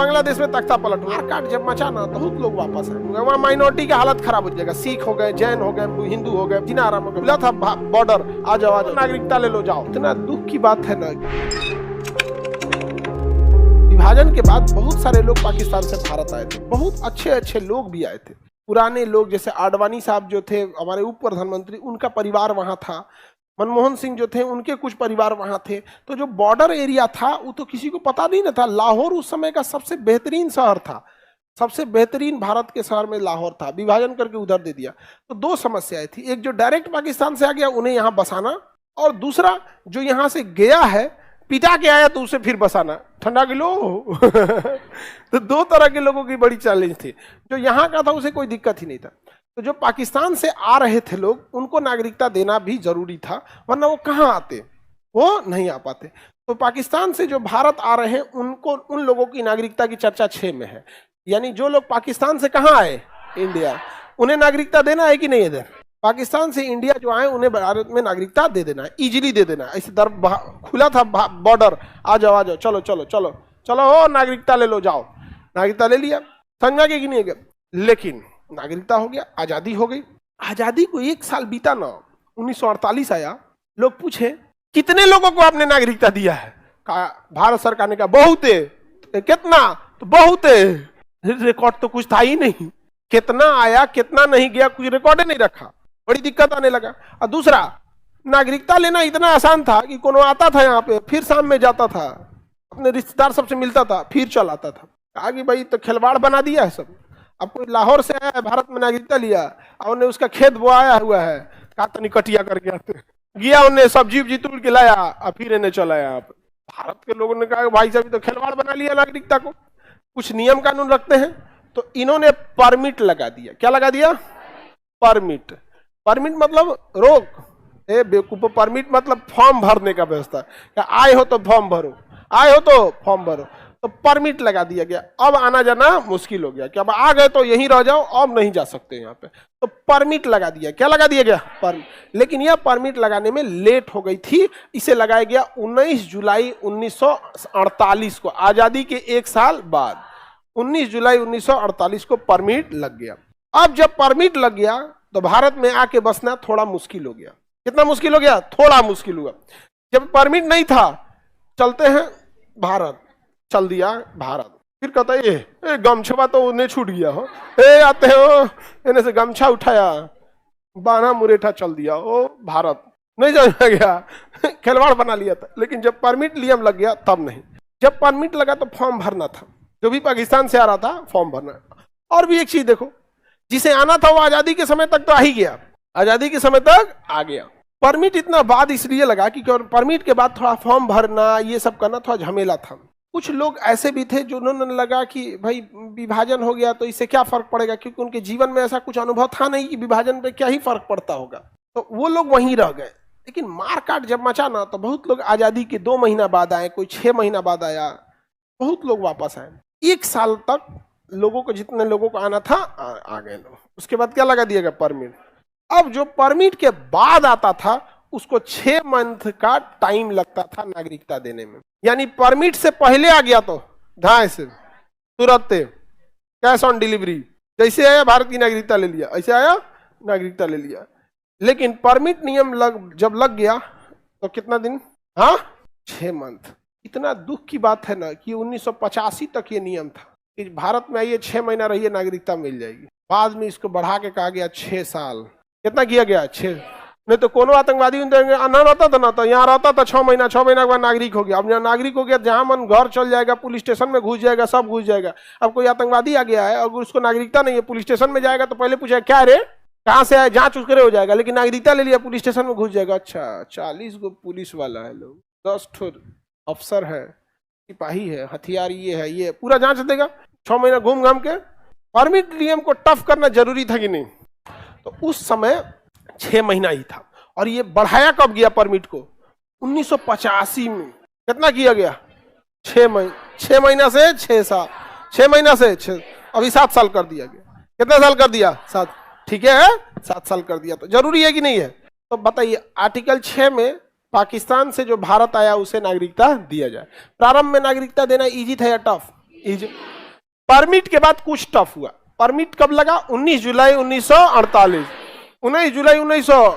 बांग्लादेश में तख्ता पलट मारकाट जब मचा ना तो बहुत लोग वापस आए। वहाँ माइनॉरिटी की हालत खराब हो जाएगा, सिख हो गए, जैन हो गए, हिंदू हो गए, जिना आराम हो गए, मिला था बॉर्डर, आ जाओ नागरिकता ले लो जाओ। इतना दुख की बात है ना। विभाजन के बाद बहुत सारे लोग पाकिस्तान से भारत आए थे, बहुत अच्छे अच्छे लोग भी आए थे। पुराने लोग जैसे आडवाणी साहब जो थे हमारे उप प्रधानमंत्री, उनका परिवार वहाँ था। मनमोहन सिंह जो थे उनके कुछ परिवार वहाँ थे। तो जो बॉर्डर एरिया था वो तो किसी को पता नहीं ना था। लाहौर उस समय का सबसे बेहतरीन शहर था, सबसे बेहतरीन भारत के शहर में लाहौर था। विभाजन करके उधर दे दिया। तो दो समस्याएं थी, एक जो डायरेक्ट पाकिस्तान से आ गया उन्हें यहाँ बसाना, और दूसरा जो यहाँ से गया है पिटा के आया तो उसे फिर बसाना। ठंडा किलो तो दो तरह के लोगों की बड़ी चैलेंज थी। जो यहाँ का था उसे कोई दिक्कत ही नहीं था। तो जो पाकिस्तान से आ रहे थे लोग उनको नागरिकता देना भी जरूरी था, वरना वो कहाँ आते, वो नहीं आ पाते। तो पाकिस्तान से जो भारत आ रहे हैं उनको, उन लोगों की नागरिकता की चर्चा 6 में है। यानी जो लोग पाकिस्तान से कहाँ आए, इंडिया, उन्हें नागरिकता देना है कि नहीं है? पाकिस्तान से इंडिया जो आए उन्हें भारत में नागरिकता दे देना है, इजीली दे देना है। ऐसे दर खुला था बॉर्डर, आ जाओ चलो चलो चलो चलो हो नागरिकता ले लो जाओ। नागरिकता ले लिया, समझा कि नहीं है? लेकिन नागरिकता हो गया, आजादी हो गई। आजादी को 1 साल बीता ना, 1948 आया। लोग पूछे कितने लोगों को आपने नागरिकता दिया है? कहा भारत सरकार ने कहा बहुत है। कितना? तो बहुत है। रिकॉर्ड तो कुछ था ही नहीं, कितना आया कितना नहीं गया कुछ रिकॉर्ड नहीं रखा। बड़ी दिक्कत आने लगा। और दूसरा, नागरिकता लेना इतना आसान था कि कोनो आता था यहाँ पे, फिर शाम में जाता था, अपने रिश्तेदार सबसे मिलता था, फिर चल आता था। कहा कि भाई तो खिलवाड़ बना दिया है सब। अब कोई लाहौर से आया है, भारत में नागरिकता लिया और उन्हें उसका खेत बोआया हुआ है, कहा तनी कटिया करके आते गया, उन्हें सब्जी उब्जी तोड़ के लाया और फिर इन्हें चला यहाँ पे। भारत के लोगों ने कहा भाई साहब तो खिलवाड़ बना लिया नागरिकता को, कुछ नियम कानून रखते हैं। तो इन्होंने परमिट लगा दिया। क्या लगा दिया? परमिट। परमिट मतलब रोक, बेवकूफ। परमिट मतलब फॉर्म भरने का व्यवस्था। क्या आए हो तो फॉर्म भरो, आए हो तो फॉर्म भरो। तो परमिट लगा दिया गया। अब आना जाना मुश्किल हो गया कि अब आ गए तो यहीं रह जाओ, अब नहीं जा सकते यहाँ पे। तो परमिट लगा दिया। क्या लगा दिया गया? परमिट। लेकिन यह परमिट लगाने में लेट हो गई थी। इसे लगाया गया 19 जुलाई 1948 को, आजादी के 1 साल बाद 19 जुलाई 1948 को परमिट लग गया। अब जब परमिट लग गया तो भारत में आके बसना थोड़ा मुश्किल हो गया। कितना मुश्किल हो गया? थोड़ा मुश्किल हुआ। जब परमिट नहीं था, चलते हैं भारत, चल दिया भारत। फिर कहता है ये गमछा तो उन्हें छूट गया हो, आते हो इन्हें से गमछा उठाया, बाना मुरेठा चल दिया, ओ भारत नहीं जाना गया, खिलवाड़ बना लिया था। लेकिन जब परमिट नियम लग गया तब नहीं। जब परमिट लगा तो फॉर्म भरना था, जो भी पाकिस्तान से आ रहा था फॉर्म भरना। और भी एक चीज देखो, जिसे आना था वो आजादी के समय तक तो आ ही गया, आजादी के समय तक आ गया। परमिट इतना बाद इसलिए लगा कि परमिट के बाद थोड़ा फॉर्म भरना ये सब करना थोड़ा झमेला था। कुछ लोग ऐसे भी थे जो उन्होंने लगा कि भाई विभाजन हो गया तो इससे क्या फर्क पड़ेगा, क्योंकि उनके जीवन में ऐसा कुछ अनुभव था नहीं कि विभाजन पे क्या ही फर्क पड़ता होगा। तो वो लोग वहीं रह गए। लेकिन मारकाट जब मचा ना तो बहुत लोग आजादी के 2 महीना बाद आए, कोई 6 महीना बाद आया, बहुत लोग वापस आए। 1 साल तक लोगों को, जितने लोगों को आना था आ गए लोग। उसके बाद क्या लगा दिया गया? परमिट। अब जो परमिट के बाद आता था उसको 6 मंथ का टाइम लगता था नागरिकता देने में। यानी परमिट से पहले आ गया तो धाए से तुरंत कैश ऑन डिलीवरी, जैसे आया भारत की नागरिकता ले लिया, ऐसे आया नागरिकता ले लिया। लेकिन परमिट नियम जब लग गया तो कितना दिन? हाँ, 6 मंथ। इतना दुख की बात है ना कि 1985 तक ये नियम था कि भारत में आइए 6 महीना रहिए नागरिकता मिल जाएगी। बाद में इसको बढ़ा के कहा गया 6 साल। कितना किया गया? 6। नहीं तो कोनो आतंकवादी ना रहता था ना, तो यहाँ रहता था 6 महीना, 6 महीना के बाद नागरिक हो गया। अब यहाँ नागरिक हो गया, जहां मन घर चल जाएगा, पुलिस स्टेशन में घुस जाएगा, सब घुस जाएगा। अब कोई आतंकवादी आ गया है, अगर उसको नागरिकता नहीं है, पुलिस स्टेशन में जाएगा तो पहले पूछेगा क्या रे, कहाँ से आए, जांच उसके हो जाएगा। लेकिन नागरिकता ले लिया, पुलिस स्टेशन में घुस जाएगा। अच्छा 40 गो पुलिस वाला है लोग, 10 ठो अफसर है, सिपाही है, हथियार ये है, ये पूरा जांच देगा। 6 महीना घूम घाम के परमिट नियम को टफ करना जरूरी था कि नहीं? तो उस समय 6 महीना ही था। और ये बढ़ाया कब गया परमिट को? 1985 में। कितना किया गया? 6 महीना से 6 साल, 6 महीना से 6, अभी 7 साल कर दिया गया। कितना साल कर दिया? 7। ठीक है, 7 साल कर दिया। तो जरूरी है कि नहीं है? तो बताइए, आर्टिकल 6 में पाकिस्तान से जो भारत आया उसे नागरिकता दिया जाए। प्रारंभ में नागरिकता देना इजी था या टफ? परमिट के बाद कुछ टफ हुआ। परमिट कब लगा? 19 जुलाई 1948। 19 जुलाई 1900,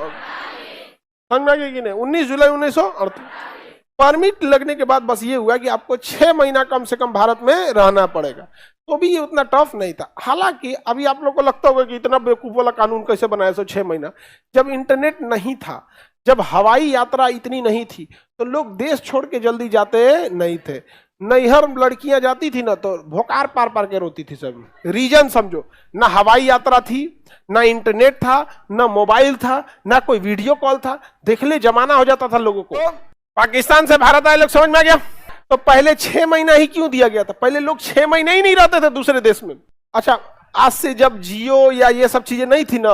समझ में आ गया कि नहीं? 19 जुलाई 1948 परमिट लगने के बाद बस ये हुआ कि आपको 6 महीना कम से कम भारत में रहना पड़ेगा। तो भी ये उतना टफ नहीं था। हालांकि अभी आप लोग को लगता होगा कि इतना बेवकूफ वाला कानून कैसे बनाया 6 महीना। जब इंटरनेट नहीं था, जब हवाई यात्रा इतनी नहीं थी, तो लोग देश छोड़ के जल्दी जाते नहीं थे। नैहर लड़कियां जाती थी ना तो भोकार पार पार के रोती थी सब। रीजन समझो, ना हवाई यात्रा थी, ना इंटरनेट था, ना मोबाइल था, ना कोई वीडियो कॉल था। देख ले जमाना हो जाता था लोगों को। पाकिस्तान से भारत आए लोग, समझ में आ गया? तो पहले 6 महीना ही क्यों दिया गया था? पहले लोग 6 महीने ही नहीं रहते थे दूसरे देश में। अच्छा, आज से जब जियो या ये सब चीजें नहीं थी ना,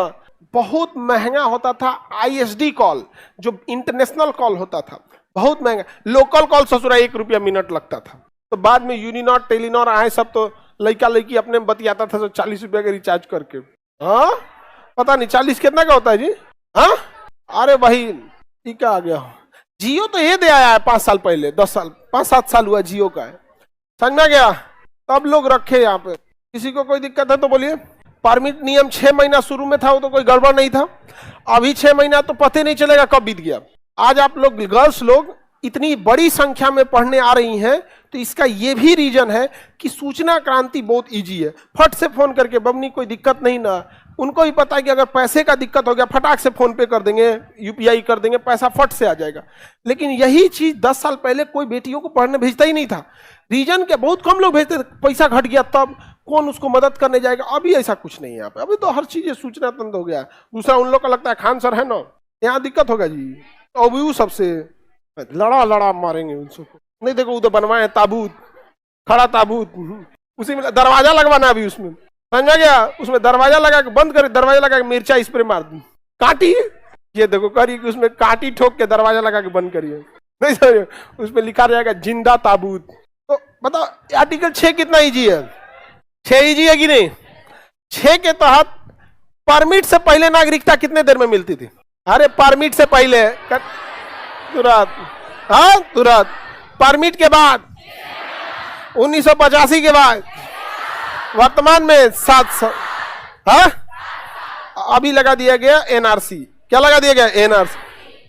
बहुत महंगा होता था ISD कॉल, जो इंटरनेशनल कॉल होता था, बहुत महंगा। लोकल कॉल ससुरा 1 रुपया मिनट लगता था। तो बाद में यूनिनॉट टेलीनॉर आए सब, तो लड़का लड़की अपने में बतियाता था, तो 40 रुपया का रिचार्ज करके। हाँ, पता नहीं 40 कितना का होता है जी? हाँ, अरे भाई ठीक आ गया। जियो तो ये दे आया है 5 साल पहले, 10 साल 5-7 साल हुआ जियो का है, समझ में आ गया? तब लोग रखे यहाँ पे। किसी को कोई दिक्कत है तो बोलिए। परमिट नियम 6 महीना शुरू में था, वो तो कोई गड़बड़ नहीं था। अभी 6 महीना तो पता नहीं चलेगा कब बीत गया। आज आप लोग गर्ल्स लोग इतनी बड़ी संख्या में पढ़ने आ रही हैं, तो इसका ये भी रीजन है कि सूचना क्रांति बहुत इजी है। फट से फोन करके, बबनी कोई दिक्कत नहीं ना, उनको भी पता है कि अगर पैसे का दिक्कत हो गया फटाक से फोन पे कर देंगे, UPI कर देंगे, पैसा फट से आ जाएगा। लेकिन यही चीज 10 साल पहले कोई बेटियों को पढ़ने भेजता ही नहीं था। रीजन के बहुत कम लोग भेजते थे, पैसा घट गया तब कौन उसको मदद करने जाएगा। अभी ऐसा कुछ नहीं है यहाँ पे। अभी तो हर चीज सूचना तंत्र हो गया। दूसरा, उन लोग का लगता है खान सर है ना, यहाँ दिक्कत होगा जी, तो अभी वो सबसे लड़ा मारेंगे उनको। नहीं देखो उधर बनवाए ताबूत, खड़ा ताबूत, उसी में दरवाजा लगवाना अभी उसमें, समझा गया? उसमें दरवाजा लगा के बंद कर, दरवाजा लगा के मिर्चा स्प्रे मार दी, काटी, ये देखो करिए कि उसमें काटी ठोक के दरवाजा लगा के बंद करिए। नहीं समझे? उसमें लिखा रहेगा जिंदा ताबूत। तो बताओ आर्टिकल 6 कितना इजी है? 6 इजी है कि नहीं? 6 के तहत परमिट से पहले नागरिकता कितने देर में मिलती थी? अरे परमिट से पहले तुरंत, हाँ तुरंत। परमिट के बाद 1985 के बाद वर्तमान में 700, हाँ अभी लगा दिया गया NRC। क्या लगा दिया गया? NRC।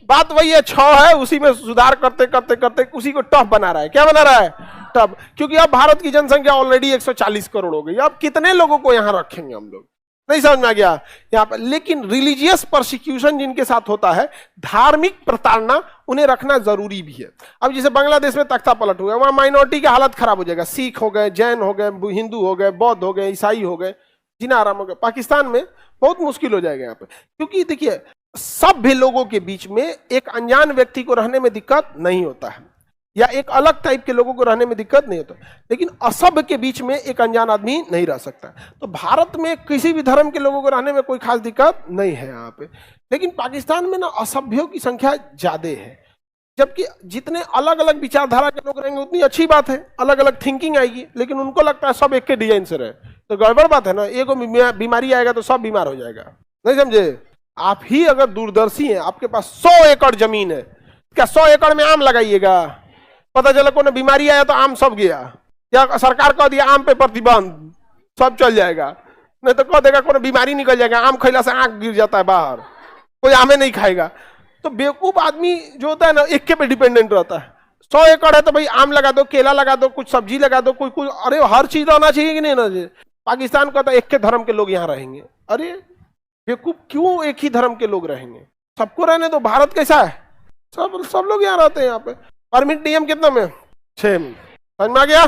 बात वही है, 6 है, उसी में सुधार करते करते करते उसी को टफ बना रहा है। क्या बना रहा है? टफ। क्योंकि अब भारत की जनसंख्या ऑलरेडी 140 करोड़ हो गई। अब कितने लोगों को यहाँ रखेंगे हम लोग? नहीं समझ में आ गया यहाँ पर। लेकिन रिलीजियस परसिक्यूशन जिनके साथ होता है, धार्मिक प्रताड़ना, उन्हें रखना जरूरी भी है। अब जैसे बांग्लादेश में तख्ता पलट हो गया, वहां माइनॉरिटी की हालत खराब हो जाएगा। सिख हो गए, जैन हो गए, हिंदू हो गए, बौद्ध हो गए, ईसाई हो गए, जिना आराम हो गए। पाकिस्तान में बहुत मुश्किल हो जाएगा यहाँ पे। क्योंकि देखिए, सभ्य लोगों के बीच में एक अनजान व्यक्ति को रहने में दिक्कत नहीं होता है, या एक अलग टाइप के लोगों को रहने में दिक्कत नहीं होता, लेकिन असभ्य के बीच में एक अनजान आदमी नहीं रह सकता। तो भारत में किसी भी धर्म के लोगों को रहने में कोई खास दिक्कत नहीं है यहाँ पे। लेकिन पाकिस्तान में ना असभ्यों की संख्या ज्यादा है। जबकि जितने अलग अलग विचारधारा के लोग रहेंगे उतनी अच्छी बात है, अलग अलग थिंकिंग आएगी। लेकिन उनको लगता है सब एक के डिजाइन से रहे, तो गड़बड़ बात है ना। एक बीमारी आएगा तो सब बीमार हो जाएगा। नहीं समझे? आप ही अगर दूरदर्शी हैं, आपके पास 100 एकड़ जमीन है, क्या 100 एकड़ में आम लगाइएगा? पता चला कोई बीमारी आया तो आम सब गया, या सरकार कह दिया आम पे प्रतिबंध, सब चल जाएगा। नहीं तो कह देगा कोई बीमारी निकल जाएगा, आम खैला से आंख गिर जाता है बाहर, कोई आमे नहीं खाएगा। तो बेवकूफ आदमी जो होता है ना, एक के पे डिपेंडेंट रहता है। 100 एकड़ है तो भाई आम लगा दो, केला लगा दो, कुछ सब्जी लगा दो, कोई अरे हर चीज होना चाहिए कि नहीं ना। पाकिस्तान का तो एक के धर्म के लोग यहाँ रहेंगे। अरे बेवकूफ, क्यों एक ही धर्म के लोग रहेंगे? सबको रहने दो। भारत कैसा है? सब लोग यहाँ रहते हैं। यहाँ पे परमिट नियम कितना में? 6 में। समझ में आ गया?